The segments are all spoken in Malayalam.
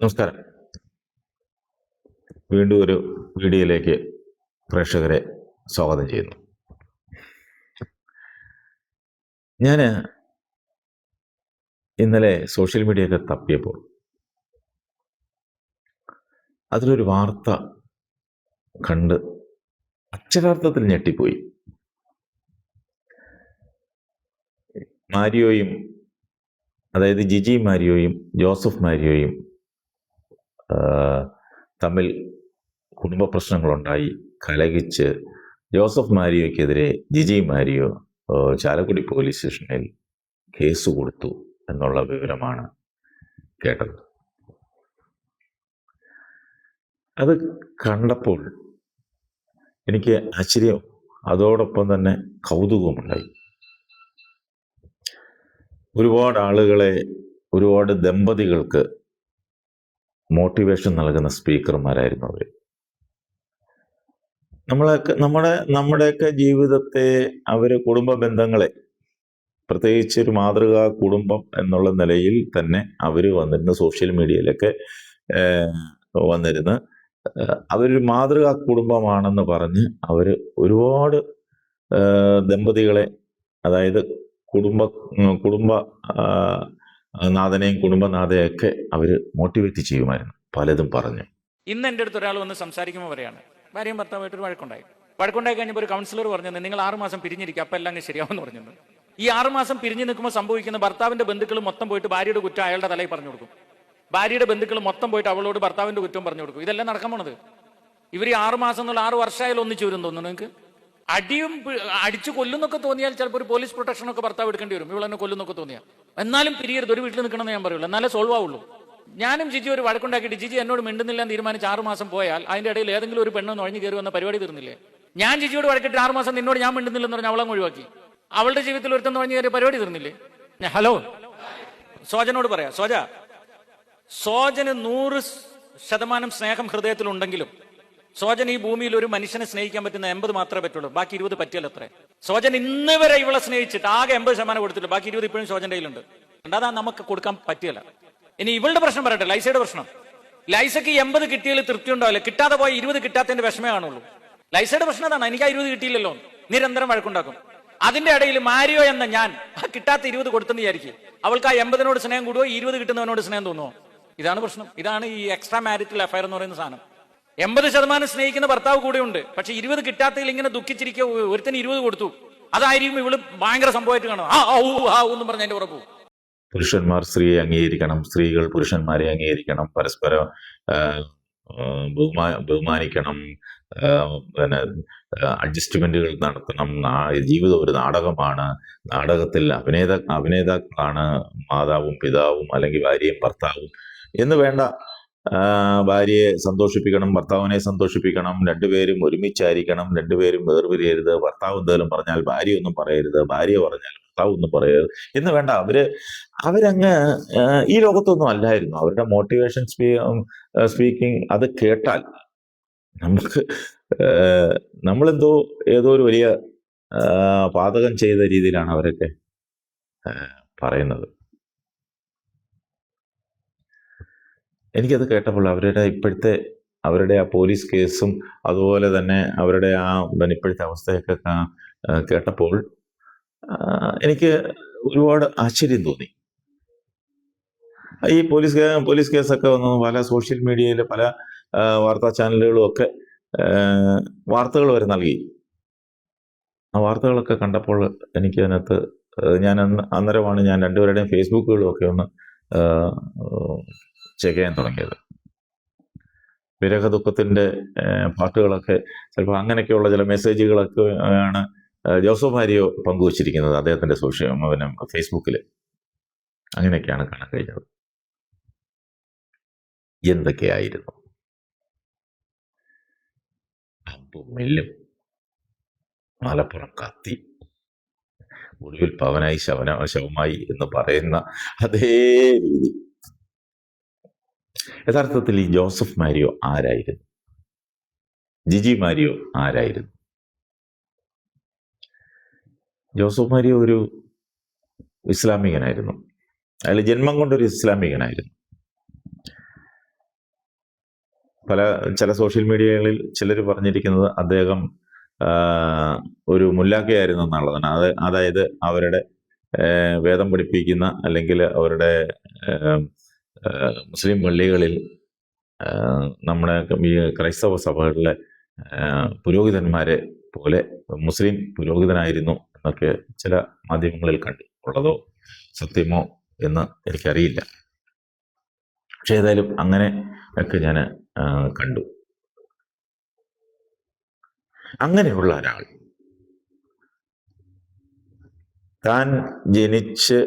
നമസ്കാരം. വീണ്ടും ഒരു വീഡിയോയിലേക്ക് പ്രേക്ഷകരെ സ്വാഗതം ചെയ്യുന്നു. ഞാൻ ഇന്നലെ സോഷ്യൽ മീഡിയയൊക്കെ തപ്പിയപ്പോൾ അതിലൊരു വാർത്ത കണ്ട് അക്ഷരാർത്ഥത്തിൽ ഞെട്ടിപ്പോയി. മാരിയോയും, അതായത് ജിജി മാരിയോയും ജോസഫ് മാരിയോയും തമ്മിൽ കുടുംബ പ്രശ്നങ്ങളുണ്ടായി കലഹിച്ച് ജോസഫ് മാരിയോയ്ക്കെതിരെ ജിജി മാരിയോ ചാലക്കുടി പോലീസ് സ്റ്റേഷനിൽ കേസ് കൊടുത്തു എന്നുള്ള വിവരമാണ് കേട്ടത്. അത് കണ്ടപ്പോൾ എനിക്ക് ആശ്ചര്യം, അതോടൊപ്പം തന്നെ കൗതുകമുണ്ടായി. ഒരുപാട് ആളുകളെ, ഒരുപാട് ദമ്പതികൾക്ക് മോട്ടിവേഷൻ നൽകുന്ന സ്പീക്കർമാരായിരുന്നു അവർ. നമ്മുടെയൊക്കെ ജീവിതത്തെ, കുടുംബ ബന്ധങ്ങളെ, പ്രത്യേകിച്ച് ഒരു മാതൃകാ കുടുംബം എന്നുള്ള നിലയിൽ തന്നെ അവർ വന്നിരുന്ന് സോഷ്യൽ മീഡിയയിലൊക്കെ വന്നിരുന്ന് അവരൊരു മാതൃകാ കുടുംബമാണെന്ന് പറഞ്ഞ് അവർ ഒരുപാട് ദമ്പതികളെ, അതായത് കുടുംബ നാഥനെയും കുടുംബനാഥയൊക്കെ അവർ മോട്ടിവേറ്റ് ചെയ്യുമായിരുന്നു, പലതും പറഞ്ഞു. ഇന്ന് എൻ്റെ അടുത്ത് ഒരാൾ വന്ന് സംസാരിക്കുമ്പോൾ പറയാണ്, ഭാര്യയും ഭർത്താവായിട്ടൊരു വഴക്കുണ്ടായി കഴിഞ്ഞപ്പോൾ ഒരു കൗൺസിലർ പറഞ്ഞത്, നിങ്ങൾ 6 മാസം പിരിഞ്ഞിരിക്കുക, അപ്പം എല്ലാം അങ്ങ് ശരിയാവുമെന്ന് പറഞ്ഞത്. ഈ 6 മാസം പിരിഞ്ഞു നിൽക്കുമ്പോൾ സംഭവിക്കുന്ന, ഭർത്താവിൻ്റെ ബന്ധുക്കൾ മൊത്തം പോയിട്ട് ഭാര്യയുടെ കുറ്റം അയാളുടെ തലയിൽ പറഞ്ഞു കൊടുക്കും, ഭാര്യയുടെ ബന്ധുക്കൾ മൊത്തം പോയിട്ട് അവളോട് ഭർത്താവിൻ്റെ കുറ്റം പറഞ്ഞു കൊടുക്കും. ഇതെല്ലാം നടക്കാൻ പോണത്. ഇവർ ഈ 6 മാസം എന്നുള്ള 6 വർഷമായാലും ഒന്നിച്ചു വരും തോന്നുന്നു നിങ്ങൾക്ക്. അടിച്ചു കൊല്ലുന്നൊക്കെ തോന്നിയാൽ ചിലപ്പോൾ ഒരു പോലീസ് പ്രൊട്ടക്ഷനൊക്കെ ഭർത്താവ് എടുക്കേണ്ടി വരും, ഇവളെന്നെ കൊല്ലുന്നൊക്കെ തോന്നിയാൽ. എന്നാലും പിരിയരുത്, ഒരു വീട്ടിൽ നിൽക്കണമെന്ന് ഞാൻ പറയുള്ളൂ, എന്നാലേ സോൾവ് ആവുള്ളൂ. ഞാനും ജിജി ഒരു വഴക്കുണ്ടാക്കിയിട്ട് ജിജി എന്നോട് മിണ്ടുന്നില്ല എന്ന് തീരുമാനിച്ച് 6 മാസം പോയാൽ അതിൻ്റെ ഇടയിൽ ഏതെങ്കിലും ഒരു പെണ്ണ് നുഴഞ്ഞു കയറി വന്ന പരിപാടി തീർന്നില്ലേ? ഞാൻ ജിജിയോട് വഴക്കിട്ട് 6 മാസം നിന്നോട് ഞാൻ മിണ്ടുന്നില്ലെന്ന് പറഞ്ഞാൽ അവളങ്ങ് ഒഴിവാക്കി, അവളുടെ ജീവിതത്തിൽ ഒരുത്തം നുഴഞ്ഞു കയറിയ പരിപാടി തീർന്നില്ലേ? ഹലോ, സോജനോട് പറയാം, സോജന് 100% സ്നേഹം ഹൃദയത്തിലുണ്ടെങ്കിലും സോജൻ ഈ ഭൂമിയിൽ ഒരു മനുഷ്യനെ സ്നേഹിക്കാൻ പറ്റുന്ന 80 മാത്രമേ പറ്റുള്ളൂ, ബാക്കി 20 പറ്റിയല്ലോ. അത്രേ സോജൻ ഇന്ന് വരെ ഇവളെ സ്നേഹിച്ചിട്ട് ആകെ 80% കൊടുത്തില്ല, ബാക്കി 20 ഇപ്പോഴും സോജന്റെ കയ്യിലുണ്ട്. അതാ നമുക്ക് കൊടുക്കാൻ പറ്റിയല്ല. ഇനി ഇവളുടെ പ്രശ്നം പറയട്ടെ, ലൈസയുടെ പ്രശ്നം. ലൈസക്ക് 80 കിട്ടിയതിൽ തൃപ്തി ഉണ്ടാവില്ല, കിട്ടാതെ പോയി 20 കിട്ടാത്തതിന്റെ വിഷമേ കാണുള്ളൂ. ലൈസയുടെ പ്രശ്നം അതാണ്, എനിക്ക് ആ 20 കിട്ടിയില്ലല്ലോ, നിരന്തരം വഴക്കുണ്ടാക്കും. അതിന്റെ ഇടയിൽ മാരിയോ എന്ന ഞാൻ കിട്ടാത്ത 20 കൊടുത്തെന്ന് വിചാരിക്കും, അവൾക്ക് ആ 80നോട് സ്നേഹം കൂടുവോ, 20 കിട്ടുന്നവനോട് സ്നേഹം തോന്നുവോ? ഇതാണ് പ്രശ്നം. ഇതാണ് ഈ എക്സ്ട്രാ മാരിറ്റൽ അഫയർ എന്ന് പറയുന്ന സാധനം. 80% സ്നേഹിക്കുന്ന ഭർത്താവ് കൂടെ ഉണ്ട്, പക്ഷെ 20 കിട്ടാത്തതിൽ ഇങ്ങനെ ദുഃഖിച്ചിരിക്കുക. ഒരുത്തിന് 20 കൊടുത്തു, അതായിരിക്കും ഇവള് ഭയങ്കര സംഭവമായിട്ട് കാണും, എന്നും പറഞ്ഞ അതിന്റെ ഉറപ്പു. പുരുഷന്മാർ സ്ത്രീയെ അംഗീകരിക്കണം, സ്ത്രീകൾ പുരുഷന്മാരെ അംഗീകരിക്കണം, പരസ്പരം ബഹുമാനിക്കണം, പിന്നെ അഡ്ജസ്റ്റ്മെന്റുകൾ നടത്തണം. ജീവിതം ഒരു നാടകമാണ്, നാടകത്തിൽ അഭിനേതാക്കളാണ് മാതാവും പിതാവും അല്ലെങ്കിൽ ഭാര്യയും ഭർത്താവും എന്ന് വേണ്ട. ഭാര്യയെ സന്തോഷിപ്പിക്കണം, ഭർത്താവിനെ സന്തോഷിപ്പിക്കണം, രണ്ടുപേരും ഒരുമിച്ചായിരിക്കണം, രണ്ടുപേരും വേർപിരിയരുത്. ഭർത്താവ് എന്തെങ്കിലും പറഞ്ഞാൽ ഭാര്യ ഒന്നും പറയരുത്, ഭാര്യ പറഞ്ഞാൽ ഭർത്താവ് ഒന്നും പറയരുത് എന്ന് വേണ്ട. അവരങ്ങ് ഈ ലോകത്തൊന്നും അല്ലായിരുന്നു. അവരുടെ മോട്ടിവേഷൻ സ്പീക്കിംഗ് അത് കേട്ടാൽ നമുക്ക് ഏതോ ഒരു വലിയ പാതകം ചെയ്ത രീതിയിലാണ് അവരൊക്കെ പറയുന്നത്. എനിക്കത് കേട്ടപ്പോൾ അവരുടെ ആ പോലീസ് കേസും അതുപോലെ തന്നെ അവരുടെ ആ ഇപ്പോഴത്തെ അവസ്ഥയൊക്കെ കേട്ടപ്പോൾ എനിക്ക് ഒരുപാട് ആശ്ചര്യം തോന്നി. ഈ പോലീസ് കേസൊക്കെ വന്നു പല സോഷ്യൽ മീഡിയയിൽ, പല വാർത്താ ചാനലുകളും ഒക്കെ വാർത്തകൾ വരെ നൽകി. ആ വാർത്തകളൊക്കെ കണ്ടപ്പോൾ എനിക്ക് അതിനകത്ത് അന്നേരമാണ് ഞാൻ രണ്ടുപേരുടെയും ഫേസ്ബുക്കുകളും ഒക്കെ ഒന്ന് ചെക്ക് ചെയ്യാൻ തുടങ്ങിയത്. വിരഹദുഃഖത്തിൻ്റെ പാട്ടുകളൊക്കെ, ചിലപ്പോൾ അങ്ങനെയൊക്കെയുള്ള ചില മെസ്സേജുകളൊക്കെ ആണ് ജോസഫ് മാരിയോ പങ്കുവച്ചിരിക്കുന്നത് അദ്ദേഹത്തിൻ്റെ ഫേസ്ബുക്കിൽ. അങ്ങനെയൊക്കെയാണ് കാണാൻ കഴിഞ്ഞത്. എന്തൊക്കെയായിരുന്നു അമ്പും മില്ലും, മലപ്പുറം കത്തി, ഒടുവിൽ പവനായി ശവമായി എന്ന് പറയുന്ന അതേ രീതി. യഥാർത്ഥത്തിൽ ഈ ജോസഫ് മാരിയോ ആരായിരുന്നു? ജിജി മാരിയോ ആരായിരുന്നു? ജോസഫ് മാരിയോ ഒരു ഇസ്ലാമികനായിരുന്നു. അയാൾ ജന്മം കൊണ്ടൊരു ഇസ്ലാമികനായിരുന്നു. ചില സോഷ്യൽ മീഡിയകളിൽ ചിലർ പറഞ്ഞിരിക്കുന്നത് അദ്ദേഹം ഒരു മുല്ലാക്കയായിരുന്നു എന്നുള്ളതാണ്. അതായത് അവരുടെ വേദം പഠിപ്പിക്കുന്ന അല്ലെങ്കിൽ അവരുടെ മുസ്ലിം പള്ളികളിൽ നമ്മുടെ ഈ ക്രൈസ്തവ സഭകളിലെ പുരോഹിതന്മാരെ പോലെ മുസ്ലിം പുരോഹിതനായിരുന്നു എന്നൊക്കെ ചില മാധ്യമങ്ങളിൽ കണ്ടു. ഉള്ളതോ സത്യമോ എന്ന് എനിക്കറിയില്ല. പക്ഷെ ഏതായാലും അങ്ങനെ ഒക്കെ ഞാൻ കണ്ടു. അങ്ങനെയുള്ള ഒരാൾ താൻ ജനിച്ച്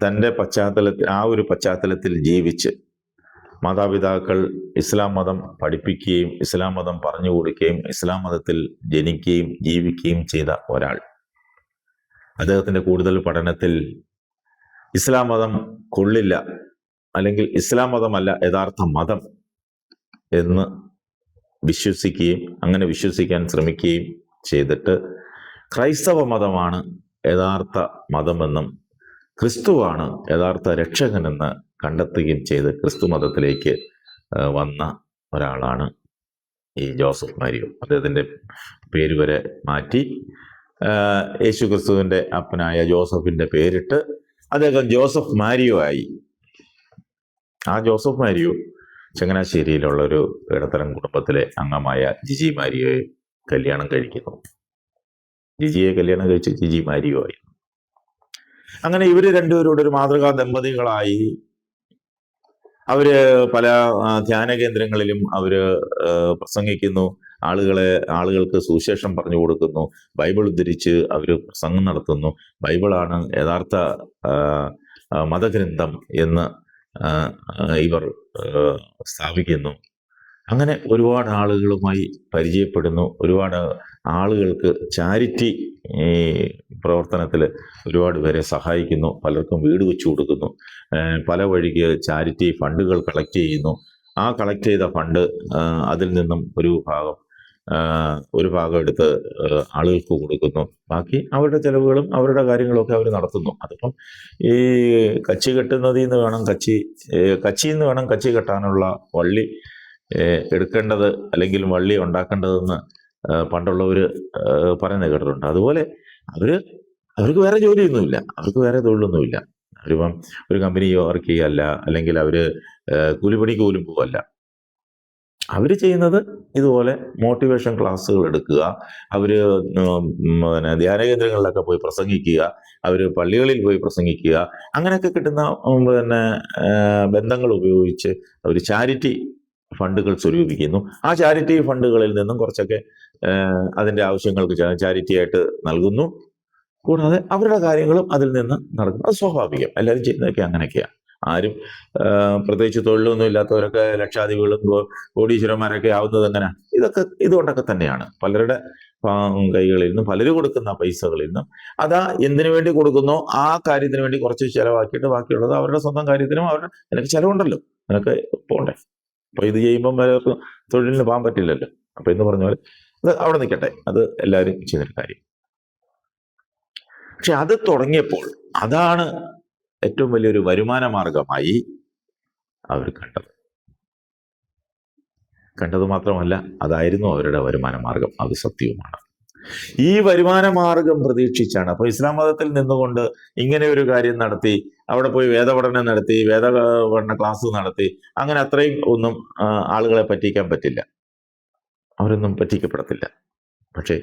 തൻ്റെ പശ്ചാത്തലത്തിൽ ആ ഒരു പശ്ചാത്തലത്തിൽ ജീവിച്ച് മാതാപിതാക്കൾ ഇസ്ലാം മതം പഠിപ്പിക്കുകയും ഇസ്ലാം മതം പറഞ്ഞു കൊടുക്കുകയും ഇസ്ലാം മതത്തിൽ ജനിക്കുകയും ജീവിക്കുകയും ചെയ്ത ഒരാൾ അദ്ദേഹത്തിൻ്റെ കൂടുതൽ പഠനത്തിൽ ഇസ്ലാം മതം കൊള്ളില്ല, അല്ലെങ്കിൽ ഇസ്ലാം മതമല്ല യഥാർത്ഥ മതം എന്ന് വിശ്വസിക്കുകയും അങ്ങനെ വിശ്വസിക്കാൻ ശ്രമിക്കുകയും ചെയ്തിട്ട് ക്രൈസ്തവ മതമാണ് യഥാർത്ഥ മതമെന്നും ക്രിസ്തുവാണ് യഥാർത്ഥ രക്ഷകനെന്ന് കണ്ടെത്തുകയും ചെയ്ത് ക്രിസ്തു മതത്തിലേക്ക് വന്ന ഒരാളാണ് ഈ ജോസഫ് മാരിയോ. അദ്ദേഹത്തിൻ്റെ പേര് വരെ മാറ്റി യേശു ക്രിസ്തുവിൻ്റെ അപ്പനായ ജോസഫിൻ്റെ പേരിട്ട് അദ്ദേഹം ജോസഫ് മാരിയോ ആയി. ആ ജോസഫ് മാരിയോ ചങ്ങനാശ്ശേരിയിലുള്ള ഒരു ഇടത്തരം കുടുംബത്തിലെ അംഗമായ ജിജി മാരിയോയെ കല്യാണം കഴിക്കുന്നു. ജിജിയെ കല്യാണം കഴിച്ച് ജിജി മാരിയോ ആയി. അങ്ങനെ ഇവർ രണ്ടുപേരോട് ഒരു മാതൃകാ ദമ്പതികളായി. അവര് പല ധ്യാന കേന്ദ്രങ്ങളിലും അവര് പ്രസംഗിക്കുന്നു, ആളുകൾക്ക് സുവിശേഷം പറഞ്ഞു കൊടുക്കുന്നു, ബൈബിൾ ഉദ്ധരിച്ച് അവര് പ്രസംഗം നടത്തുന്നു. ബൈബിളാണ് യഥാർത്ഥ മതഗ്രന്ഥം എന്ന് ഇവർ സ്ഥാപിക്കുന്നു. അങ്ങനെ ഒരുപാട് ആളുകളുമായി പരിചയപ്പെടുന്നു. ഒരുപാട് ആളുകൾക്ക് ചാരിറ്റി പ്രവർത്തനത്തിൽ ഒരുപാട് പേരെ സഹായിക്കുന്നു. പലർക്കും വീട് വെച്ചു കൊടുക്കുന്നു. പല വഴിക്ക് ചാരിറ്റി ഫണ്ടുകൾ കളക്ട് ചെയ്യുന്നു. ആ കളക്ട് ചെയ്ത ഫണ്ട് അതിൽ നിന്നും ഒരു ഭാഗം എടുത്ത് ആളുകൾക്ക് കൊടുക്കുന്നു. ബാക്കി അവരുടെ ചിലവുകളും അവരുടെ കാര്യങ്ങളൊക്കെ അവർ നടത്തുന്നു. അതിപ്പം ഈ കച്ചി കെട്ടുന്നതിൽ നിന്ന് വേണം കച്ചിയിൽ നിന്ന് വേണം കച്ചി കെട്ടാനുള്ള വള്ളി എടുക്കേണ്ടത്, അല്ലെങ്കിൽ വള്ളി ഉണ്ടാക്കേണ്ടതെന്ന് പണ്ടുള്ളവർ പറയുന്നത് കേട്ടിട്ടുണ്ട്. അതുപോലെ അവർക്ക് വേറെ ജോലിയൊന്നുമില്ല, അവർക്ക് വേറെ തൊഴിലൊന്നുമില്ല. അവരിപ്പം ഒരു കമ്പനി വർക്ക് ചെയ്യുകയല്ല, അല്ലെങ്കിൽ അവർ കൂലിപ്പണിക്ക് പോലും പോവല്ല. അവർ ചെയ്യുന്നത് ഇതുപോലെ മോട്ടിവേഷൻ ക്ലാസ്സുകൾ എടുക്കുക, അവർ ധ്യാന കേന്ദ്രങ്ങളിലൊക്കെ പോയി പ്രസംഗിക്കുക, അവർ പള്ളികളിൽ പോയി പ്രസംഗിക്കുക. അങ്ങനെയൊക്കെ കിട്ടുന്ന ബന്ധങ്ങൾ ഉപയോഗിച്ച് അവർ ചാരിറ്റി ഫണ്ടുകൾ സ്വരൂപിക്കുന്നു. ആ ചാരിറ്റി ഫണ്ടുകളിൽ നിന്നും കുറച്ചൊക്കെ അതിൻ്റെ ആവശ്യങ്ങൾക്ക് ചാരിറ്റി ആയിട്ട് നൽകുന്നു. കൂടാതെ അവരുടെ കാര്യങ്ങളും അതിൽ നിന്ന് നടക്കുന്നു. അത് സ്വാഭാവികം, എല്ലാവരും ചെയ്യുന്നതൊക്കെ അങ്ങനെയൊക്കെയാണ്. ആരും പ്രത്യേകിച്ച് തൊഴിലൊന്നും ഇല്ലാത്തവരൊക്കെ ലക്ഷാധിപതികളും കോടീശ്വരന്മാരൊക്കെ ആവുന്നത് എങ്ങനെ? ഇതുകൊണ്ടൊക്കെ തന്നെയാണ്. പലരുടെ കൈകളിൽ നിന്നും പലരും കൊടുക്കുന്ന പൈസകളിൽ നിന്നും എന്തിനു വേണ്ടി കൊടുക്കുന്നോ ആ കാര്യത്തിന് വേണ്ടി കുറച്ച് ചിലവാക്കിയിട്ട് ബാക്കിയുള്ളത് അവരുടെ സ്വന്തം കാര്യത്തിനും നിനക്ക് ചിലവുണ്ടല്ലോ, നിനക്ക് പോകണ്ടേ. അപ്പൊ ഇത് ചെയ്യുമ്പം തൊഴിലിന് പോകാൻ പറ്റില്ലല്ലോ. അപ്പൊ എന്ന് പറഞ്ഞ പോലെ അത് അവിടെ നിൽക്കട്ടെ, അത് എല്ലാവരും ചെയ്യുന്നൊരു കാര്യം. പക്ഷെ അത് തുടങ്ങിയപ്പോൾ അതാണ് ഏറ്റവും വലിയൊരു വരുമാന മാർഗമായി അവർ കണ്ടത് മാത്രമല്ല, അതായിരുന്നു അവരുടെ വരുമാന മാർഗം. അത് സത്യവുമാണ്. ഈ വരുമാന മാർഗം പ്രതീക്ഷിച്ചാണ് അപ്പോൾ ഇസ്ലാം മതത്തിൽ നിന്നുകൊണ്ട് ഇങ്ങനെ ഒരു കാര്യം നടത്തി, അവിടെ പോയി വേദപഠനം നടത്തി, വേദപഠന ക്ലാസ് നടത്തി, അങ്ങനെ അത്രയും ഒന്നും ആളുകളെ പറ്റിക്കാൻ പറ്റില്ല, അവരൊന്നും പറ്റിക്കപ്പെടത്തില്ല. പക്ഷേ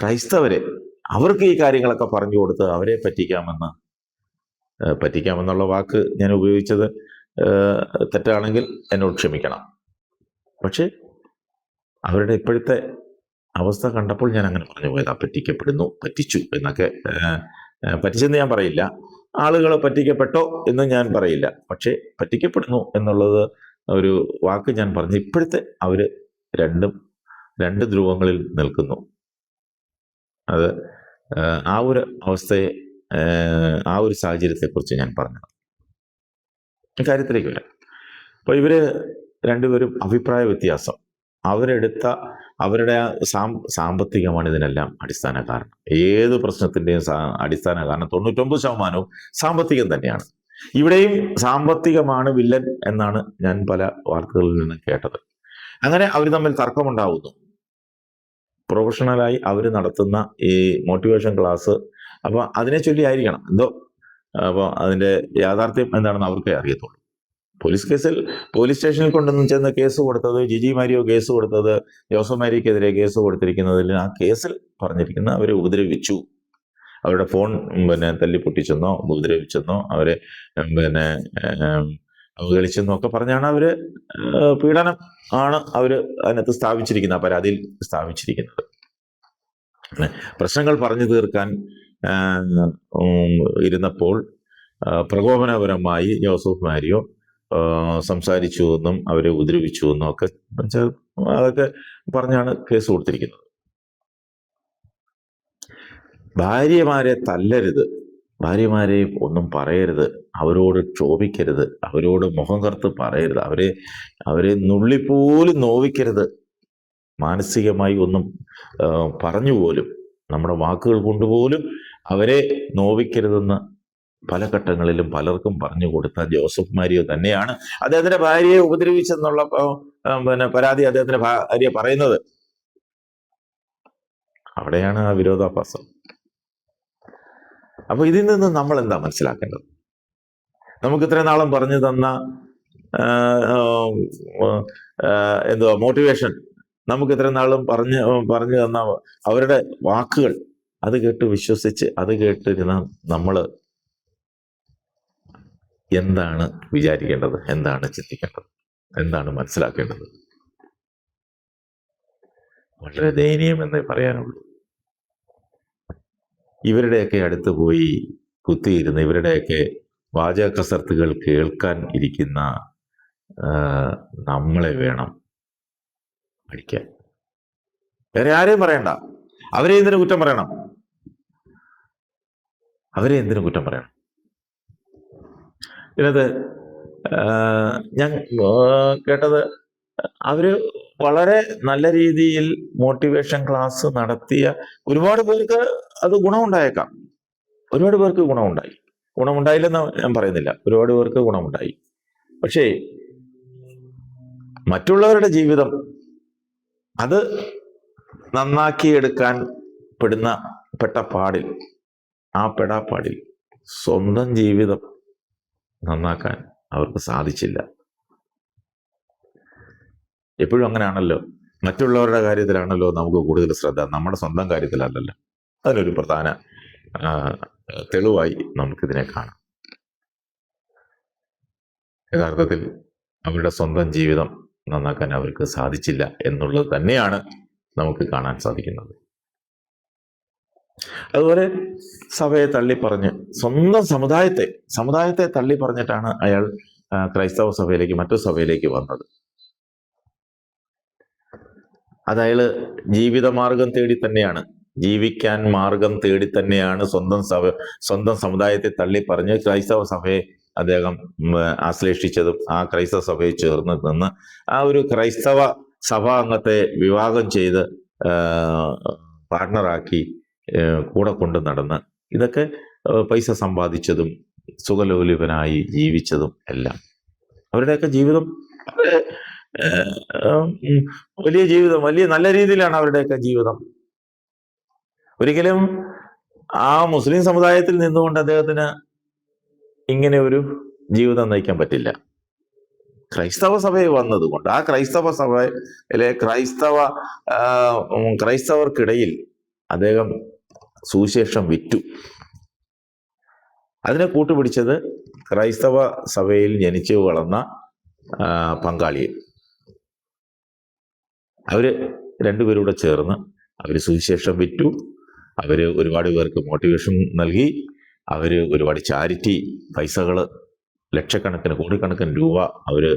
ക്രൈസ്തവരെ അവർക്ക് ഈ കാര്യങ്ങളൊക്കെ പറഞ്ഞു കൊടുത്ത് അവരെ പറ്റിക്കാമെന്നുള്ള വാക്ക് ഞാൻ ഉപയോഗിച്ചത് തെറ്റാണെങ്കിൽ എന്നോട് ക്ഷമിക്കണം. പക്ഷെ അവരുടെ ഇപ്പോഴത്തെ അവസ്ഥ കണ്ടപ്പോൾ ഞാൻ അങ്ങനെ പറഞ്ഞു പോയതാ. പറ്റിച്ചു എന്നൊക്കെ. പറ്റിച്ചെന്ന് ഞാൻ പറയില്ല, ആളുകൾ പറ്റിക്കപ്പെട്ടോ എന്ന് ഞാൻ പറയില്ല. പക്ഷെ പറ്റിക്കപ്പെടുന്നു എന്നുള്ളത് ഒരു വാക്ക് ഞാൻ പറഞ്ഞു. ഇപ്പോഴത്തെ അവർ രണ്ട് ധ്രുവങ്ങളിൽ നിൽക്കുന്നു. അത് ആ ഒരു അവസ്ഥയെ, ആ ഒരു സാഹചര്യത്തെക്കുറിച്ച് ഞാൻ പറഞ്ഞത്. കാര്യത്തിലേക്ക് വരാം. അപ്പോൾ ഇവര് രണ്ടുപേരും അഭിപ്രായ വ്യത്യാസം, അവരുടെ സാമ്പത്തികമാണ് ഇതിനെല്ലാം അടിസ്ഥാന കാരണം. ഏത് പ്രശ്നത്തിൻ്റെയും അടിസ്ഥാന കാരണം 99% സാമ്പത്തികം തന്നെയാണ്. ഇവിടെയും സാമ്പത്തികമാണ് വില്ലൻ എന്നാണ് ഞാൻ പല വാർത്തകളിൽ നിന്ന് കേട്ടത്. അങ്ങനെ അവർ തമ്മിൽ തർക്കമുണ്ടാവുന്നു. പ്രൊഫഷണലായി അവർ നടത്തുന്ന ഈ മോട്ടിവേഷൻ ക്ലാസ്, അപ്പോൾ അതിനെ ചൊല്ലി ആയിരിക്കണം എന്തോ. അപ്പോൾ അതിൻ്റെ യാഥാർത്ഥ്യം എന്താണെന്ന് അവർക്കേ അറിയത്തുള്ളൂ. പോലീസ് സ്റ്റേഷനിൽ കൊണ്ടുവന്ന് ചെന്ന് കേസ് കൊടുത്തത്, ജിജി മാരിയോ കേസ് കൊടുത്തത്, ജോസഫ് മാരിക്കെതിരെ കേസ് കൊടുത്തിരിക്കുന്നതിൽ ആ കേസിൽ പറഞ്ഞിരിക്കുന്ന അവരെ ഉപദ്രവിച്ചു, അവരുടെ ഫോൺ തല്ലിപ്പൊട്ടിച്ചെന്നോ ഉപദ്രവിച്ചെന്നോ അവരെ അവഹേളിച്ചെന്നോ ഒക്കെ പറഞ്ഞാണ് അവര് പീഡനം ആണ് അവർ അതിനകത്ത് സ്ഥാപിച്ചിരിക്കുന്നത്, ആ പരാതിയിൽ സ്ഥാപിച്ചിരിക്കുന്നത്. പ്രശ്നങ്ങൾ പറഞ്ഞു തീർക്കാൻ ഇരുന്നപ്പോൾ പ്രകോപനപരമായി ജോസഫ് മാരിയോ സംസാരിച്ചു എന്നും അവരെ ഉപദ്രവിച്ചു എന്നും ഒക്കെ അതൊക്കെ പറഞ്ഞാണ് കേസ് കൊടുത്തിരിക്കുന്നത്. ഭാര്യമാരെ തല്ലരുത്, ഭാര്യമാരെ ഒന്നും പറയരുത്, അവരോട് ക്ഷോഭിക്കരുത്, അവരോട് മുഖം കറുത്ത് പറയരുത്, അവരെ നുള്ളിപ്പോലും നോവിക്കരുത്, മാനസികമായി ഒന്നും പറഞ്ഞുപോലും നമ്മുടെ വാക്കുകൾ കൊണ്ടുപോലും അവരെ നോവിക്കരുതെന്ന് പല ഘട്ടങ്ങളിലും പലർക്കും പറഞ്ഞു കൊടുത്ത ജോസഫ് മാരിയോ തന്നെയാണ് അദ്ദേഹത്തിന്റെ ഭാര്യയെ ഉപദ്രവിച്ചെന്നുള്ള പരാതി അദ്ദേഹത്തിന്റെ ഭാര്യ പറയുന്നത്. അവിടെയാണ് ആ വിരോധാഭാസം. അപ്പൊ ഇതിൽ നിന്ന് നമ്മൾ എന്താ മനസ്സിലാക്കേണ്ടത്? നമുക്ക് ഇത്രയും നാളും പറഞ്ഞു തന്ന മോട്ടിവേഷൻ, നമുക്ക് ഇത്രയും നാളും പറഞ്ഞു തന്ന അവരുടെ വാക്കുകൾ, അത് കേട്ട് വിശ്വസിച്ച് അത് കേട്ടിരുന്ന നമ്മൾ എന്താണ് വിചാരിക്കേണ്ടത്, എന്താണ് ചിന്തിക്കേണ്ടത്, എന്താണ് മനസ്സിലാക്കേണ്ടത്? വളരെ ദയനീയമെന്നേ പറയാനുള്ളൂ. ഇവരുടെയൊക്കെ അടുത്ത് പോയി കുത്തിയിരുന്ന് ഇവരുടെയൊക്കെ വാചക കസർത്തുകൾ കേൾക്കാൻ ഇരിക്കുന്ന നമ്മളെ വേണം പഠിക്കാൻ. വേറെ ആരെയും പറയണ്ട. അവരെ എന്തിനു കുറ്റം പറയണം? ഇതിനകത്ത് ഞാൻ കേട്ടത്, അവര് വളരെ നല്ല രീതിയിൽ മോട്ടിവേഷൻ ക്ലാസ് നടത്തിയ ഒരുപാട് പേർക്ക് അത് ഗുണമുണ്ടായേക്കാം. ഒരുപാട് പേർക്ക് ഗുണമുണ്ടായില്ലെന്ന് ഞാൻ പറയുന്നില്ല, ഒരുപാട് പേർക്ക് ഗുണമുണ്ടായി. പക്ഷേ മറ്റുള്ളവരുടെ ജീവിതം അത് നന്നാക്കിയെടുക്കാൻ പെടാപ്പാടിൽ സ്വന്തം ജീവിതം നന്നാക്കാൻ അവർക്ക് സാധിച്ചില്ല. എപ്പോഴും അങ്ങനെയാണല്ലോ, മറ്റുള്ളവരുടെ കാര്യത്തിലാണല്ലോ നമുക്ക് കൂടുതൽ ശ്രദ്ധ, നമ്മുടെ സ്വന്തം കാര്യത്തിലല്ലല്ലോ. അതിനൊരു പ്രധാന തെളിവായി നമുക്കിതിനെ കാണാം. യഥാർത്ഥത്തിൽ അവരുടെ സ്വന്തം ജീവിതം നന്നാക്കാൻ അവർക്ക് സാധിച്ചില്ല എന്നുള്ളത് തന്നെയാണ് നമുക്ക് കാണാൻ സാധിക്കുന്നത്. അതുപോലെ സഭയെ തള്ളിപ്പറഞ്ഞ് സ്വന്തം സമുദായത്തെ തള്ളിപ്പറഞ്ഞിട്ടാണ് അയാൾ ക്രൈസ്തവ സഭയിലേക്ക്, മറ്റു സഭയിലേക്ക് വന്നത്. അത് അയാള് ജീവിതമാർഗം തേടി തന്നെയാണ്, ജീവിക്കാൻ മാർഗം തേടി തന്നെയാണ് സ്വന്തം സമുദായത്തെ തള്ളിപ്പറഞ്ഞ് ക്രൈസ്തവ സഭയെ അദ്ദേഹം ആശ്ലേഷിച്ചതും ആ ക്രൈസ്തവ സഭയെ ചേർന്ന് നിന്ന് ആ ഒരു ക്രൈസ്തവ സഭാംഗത്തെ വിവാഹം ചെയ്ത് പാർട്ണറാക്കി കൂടെ കൊണ്ട് നടന്ന് ഇതൊക്കെ പൈസ സമ്പാദിച്ചതും സുഖലോലുപനായി ജീവിച്ചതും എല്ലാം. അവരുടെയൊക്കെ ജീവിതം വലിയ നല്ല രീതിയിലാണ് അവരുടെയൊക്കെ ജീവിതം. ഒരിക്കലും ആ മുസ്ലിം സമുദായത്തിൽ നിന്നുകൊണ്ട് അദ്ദേഹത്തിന് ഇങ്ങനെ ഒരു ജീവിതം നയിക്കാൻ പറ്റില്ല. ക്രൈസ്തവ സഭയിൽ വന്നതുകൊണ്ട് ആ ക്രൈസ്തവ സഭയിലെ ക്രൈസ്തവർക്കിടയിൽ അദ്ദേഹം സുവിശേഷം വിറ്റു. അതിനെ കൂട്ടുപിടിച്ചത് ക്രൈസ്തവ സഭയിൽ ജനിച്ചു വളർന്ന പങ്കാളിയെ. അവര് രണ്ടുപേരൂടെ ചേർന്ന് അവര് സുവിശേഷം വിറ്റു. അവര് ഒരുപാട് പേർക്ക് മോട്ടിവേഷൻ നൽകി. അവര് ഒരുപാട് ചാരിറ്റി പൈസകൾ, ലക്ഷക്കണക്കിന് കോടിക്കണക്കിന് രൂപ അവര്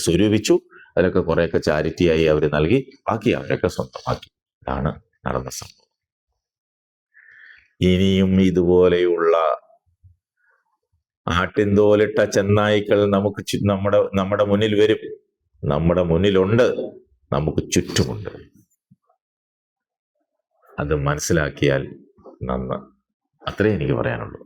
സ്വരൂപിച്ചു. അതിലൊക്കെ കുറേയൊക്കെ ചാരിറ്റിയായി അവർ നൽകി, ബാക്കി അവരൊക്കെ സ്വന്തമാക്കി. ഇതാണ് നടന്ന സംഭവം. ഇനിയും ഇതുപോലെയുള്ള ആട്ടിൻതോലിട്ട ചെന്നായ്ക്കൾ നമ്മുടെ മുന്നിൽ വരും, നമ്മുടെ മുന്നിലുണ്ട്, നമുക്ക് ചുറ്റുമുണ്ട്. അത് മനസ്സിലാക്കിയാൽ നന്ന്. അത്രേ എനിക്ക് പറയാനുള്ളൂ.